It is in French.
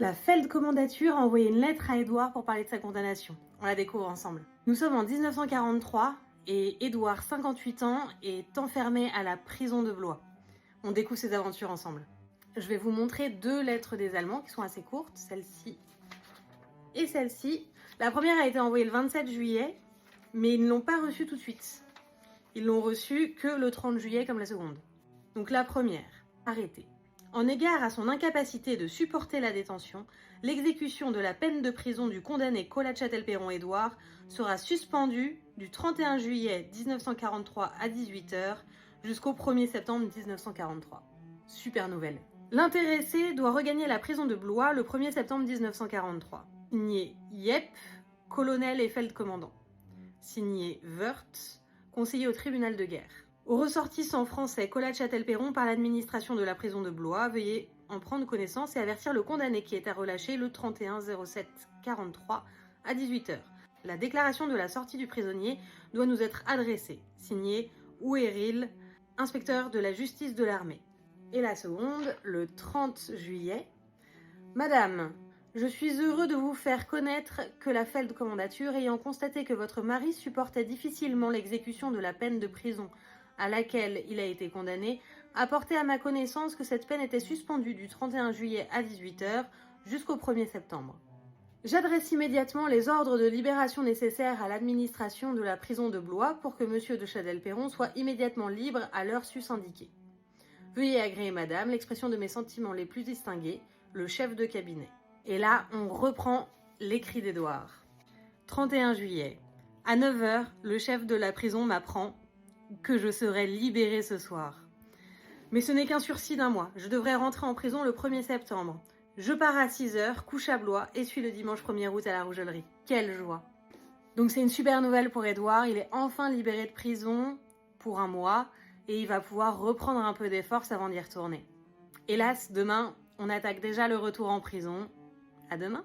La Feldkommandatur a envoyé une lettre à Édouard pour parler de sa condamnation. On la découvre ensemble. Nous sommes en 1943 et Édouard, 58 ans, est enfermé à la prison de Blois. On découvre ses aventures ensemble. Je vais vous montrer deux lettres des Allemands qui sont assez courtes, celle-ci et celle-ci. La première a été envoyée le 27 juillet, mais ils ne l'ont pas reçue tout de suite. Ils l'ont reçue que le 30 juillet comme la seconde. Donc la première, arrêtée. En égard à son incapacité de supporter la détention, l'exécution de la peine de prison du condamné Collat-Châtel-Perron Édouard sera suspendue du 31 juillet 1943 à 18h jusqu'au 1er septembre 1943. Super nouvelle. L'intéressé doit regagner la prison de Blois le 1er septembre 1943. Signé Yep, colonel et feldcommandant. Signé Wörth, conseiller au tribunal de guerre. Aux ressortissants français Collat-Châtel-Perron par l'administration de la prison de Blois, veuillez en prendre connaissance et avertir le condamné qui est à relâcher le 31-07-43 à 18h. La déclaration de la sortie du prisonnier doit nous être adressée. Signé Ouéril, inspecteur de la justice de l'armée. Et la seconde, le 30 juillet. Madame, je suis heureux de vous faire connaître que la Feldkommandatur, ayant constaté que votre mari supportait difficilement l'exécution de la peine de prison à laquelle il a été condamné, a porté à ma connaissance que cette peine était suspendue du 31 juillet à 18h jusqu'au 1er septembre. J'adresse immédiatement les ordres de libération nécessaires à l'administration de la prison de Blois pour que M. de Châtel-Perron soit immédiatement libre à l'heure sus-indiquée. Veuillez agréer, madame, l'expression de mes sentiments les plus distingués, le chef de cabinet. Et là, on reprend l'écrit d'Édouard. 31 juillet. À 9h, le chef de la prison m'apprend que je serai libéré ce soir. Mais ce n'est qu'un sursis d'1 mois. Je devrais rentrer en prison le 1er septembre. Je pars à 6h, couche à Blois et suis le dimanche 1er août à la Rougellerie. Quelle joie! Donc c'est une super nouvelle pour Édouard. Il est enfin libéré de prison pour 1 mois et il va pouvoir reprendre un peu des forces avant d'y retourner. Hélas, demain, on attaque déjà le retour en prison. À demain!